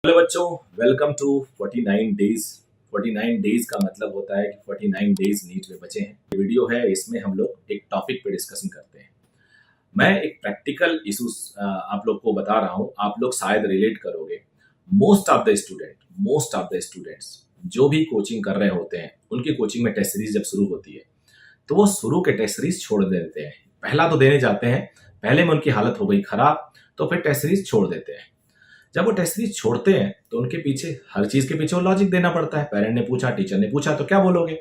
Hello बच्चों, welcome to 49 days. 49 days का मतलब होता है कि 49 डेज नीट में बचे हैं। ये वीडियो है, इसमें हम लोग एक टॉपिक पे डिस्कशन करते हैं। मैं एक प्रैक्टिकल इशू आप लोग को बता रहा हूँ, आप लोग शायद रिलेट करोगे। मोस्ट ऑफ द स्टूडेंट्स जो भी कोचिंग कर रहे होते हैं, उनकी कोचिंग में टेस्ट सीरीज जब शुरू होती है तो वो शुरू के टेस्ट सीरीज छोड़ देते हैं। पहला तो देने जाते हैं, पहले में उनकी हालत हो गई खराब तो फिर टेस्ट सीरीज छोड़ देते हैं। जब वो टेस्ट सीरीज छोड़ते हैं तो उनके पीछे, हर चीज के पीछे वो लॉजिक देना पड़ता है। पेरेंट ने पूछा, टीचर ने पूछा, तो क्या बोलोगे?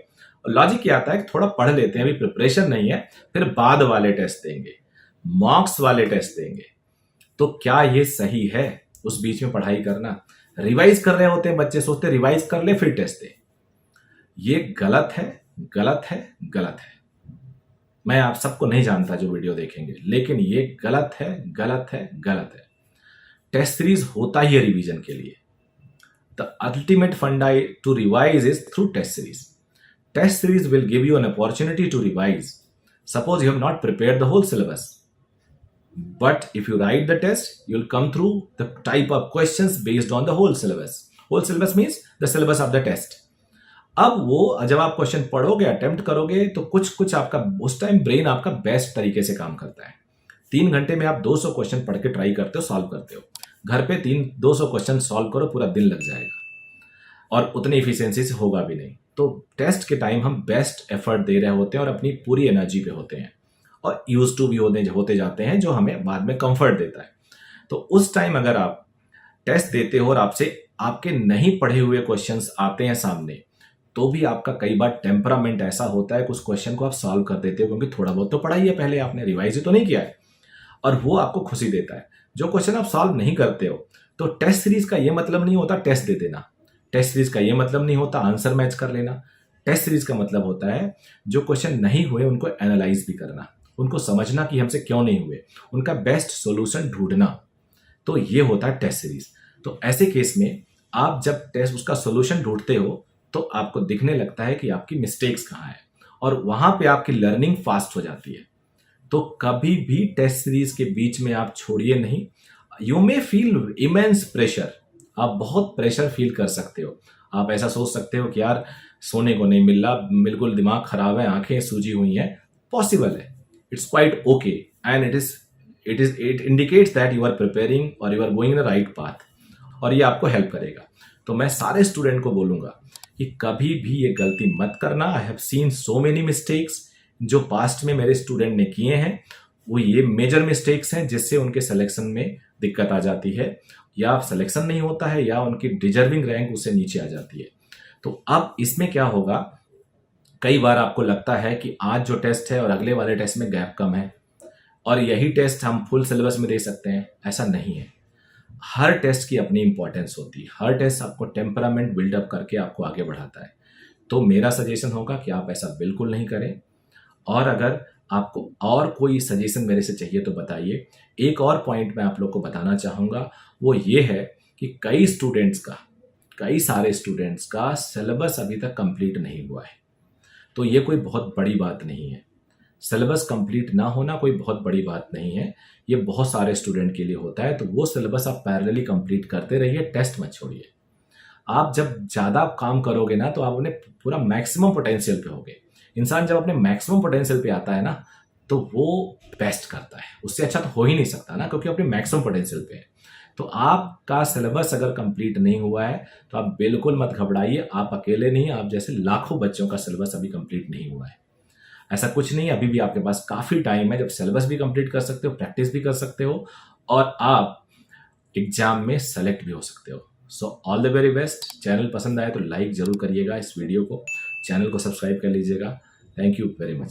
और लॉजिक क्या आता है कि थोड़ा पढ़ लेते हैं, अभी प्रिपरेशन नहीं है, फिर बाद वाले टेस्ट देंगे, मार्क्स वाले टेस्ट देंगे। तो क्या ये सही है उस बीच में पढ़ाई करना? रिवाइज कर रहे होते हैं बच्चे, सोचते रिवाइज कर ले फिर टेस्ट दे। ये गलत है, गलत है, गलत है। मैं आप सबको नहीं जानता जो वीडियो देखेंगे, लेकिन ये गलत है, गलत है, गलत है। टेस्ट सीरीज होता ही है रिवीजन के लिए। The ultimate funda to revise is through test series. Test series will give you an opportunity to revise. Suppose you have not prepared the whole syllabus, but if you write the test, you'll come through the type of questions based on the whole syllabus. Whole syllabus means the syllabus of the test. अब वो जब आप question पढ़ोगे, attempt करोगे, तो कुछ कुछ आपका उस टाइम ब्रेन आपका बेस्ट तरीके से काम करता है। 3 घंटे में आप 200 क्वेश्चन पढ़ के ट्राई करते हो, सॉल्व करते हो। घर पे 200 क्वेश्चन सॉल्व करो, पूरा दिन लग जाएगा और उतनी इफिशियंसी से होगा भी नहीं। तो टेस्ट के टाइम हम बेस्ट एफर्ट दे रहे होते हैं और अपनी पूरी एनर्जी पे होते हैं और यूज टू भी होते जाते हैं, जो हमें बाद में कंफर्ट देता है। तो उस टाइम अगर आप टेस्ट देते हो और आपसे आपके नहीं पढ़े हुए क्वेश्चंस आते हैं सामने, तो भी आपका कई बार टेम्परामेंट ऐसा होता है कि उस क्वेश्चन को आप सॉल्व कर देते हो, क्योंकि थोड़ा बहुत तो पढ़ा ही है पहले, आपने रिवाइज तो नहीं किया है, और वो आपको खुशी देता है। जो क्वेश्चन आप सॉल्व नहीं करते हो, तो टेस्ट सीरीज का ये मतलब नहीं होता टेस्ट दे देना, टेस्ट सीरीज का ये मतलब नहीं होता आंसर मैच कर लेना। टेस्ट सीरीज का मतलब होता है जो क्वेश्चन नहीं हुए उनको एनालाइज भी करना, उनको समझना कि हमसे क्यों नहीं हुए, उनका बेस्ट सॉल्यूशन ढूंढना। तो ये होता है टेस्ट सीरीज। तो ऐसे केस में आप जब टेस्ट उसका सॉल्यूशन ढूंढते हो तो आपको दिखने लगता है कि आपकी मिस्टेक्स कहाँ है, और वहां पे आपकी लर्निंग फास्ट हो जाती है। तो कभी भी टेस्ट सीरीज के बीच में आप छोड़िए नहीं। You may feel immense pressure, आप बहुत प्रेशर फील कर सकते हो। आप ऐसा सोच सकते हो कि यार सोने को नहीं मिल रहा, बिल्कुल दिमाग खराब है, आंखें सूजी हुई हैं। पॉसिबल है, it's quite okay, and it indicates that you are preparing और you are going in the right path, और ये आपको हेल्प करेगा। तो मैं सारे स्टूडेंट को बोलूंगा कि कभी भी ये गलती मत करना। I have seen so many mistakes जो पास्ट में मेरे स्टूडेंट ने किए हैं। वो ये मेजर मिस्टेक्स हैं जिससे उनके सिलेक्शन में दिक्कत आ जाती है, या सिलेक्शन नहीं होता है, या उनकी डिजर्विंग रैंक उससे नीचे आ जाती है। तो अब इसमें क्या होगा, कई बार आपको लगता है कि आज जो टेस्ट है और अगले वाले टेस्ट में गैप कम है और यही टेस्ट हम फुल सिलेबस में दे सकते हैं। ऐसा नहीं है। हर टेस्ट की अपनी इंपॉर्टेंस होती है, हर टेस्ट आपको टेम्परामेंट बिल्डअप करके आपको आगे बढ़ाता है। तो मेरा सजेशन होगा कि आप ऐसा बिल्कुल नहीं करें। और अगर आपको और कोई सजेशन मेरे से चाहिए तो बताइए। एक और पॉइंट मैं आप लोग को बताना चाहूँगा, वो ये है कि कई सारे स्टूडेंट्स का सिलेबस अभी तक कंप्लीट नहीं हुआ है। तो ये कोई बहुत बड़ी बात नहीं है। सिलेबस कंप्लीट ना होना कोई बहुत बड़ी बात नहीं है, ये बहुत सारे स्टूडेंट के लिए होता है। तो वो सिलेबस आप पैरेलली कंप्लीट करते रहिए, टेस्ट मत छोड़िए। आप जब ज़्यादा काम करोगे ना, तो आप अपने पूरा मैक्सिमम पोटेंशियल पे होगे। इंसान जब अपने मैक्सिमम पोटेंशियल पे आता है ना, तो वो बेस्ट करता है। उससे अच्छा तो हो ही नहीं सकता ना, क्योंकि अपने मैक्सिमम पोटेंशियल पे है। तो आपका सिलेबस अगर कंप्लीट नहीं हुआ है तो आप बिल्कुल मत घबराइए। आप अकेले नहीं, आप जैसे लाखों बच्चों का सिलेबस अभी कंप्लीट नहीं हुआ है। ऐसा कुछ नहीं है, अभी भी आपके पास काफ़ी टाइम है जब सिलेबस भी कंप्लीट कर सकते हो, प्रैक्टिस भी कर सकते हो, और आप एग्जाम में सेलेक्ट भी हो सकते हो। So all the very best. Channel पसंद आए तो लाइक जरूर करिएगा इस वीडियो को, चैनल को सब्सक्राइब कर लीजिएगा। Thank you very much.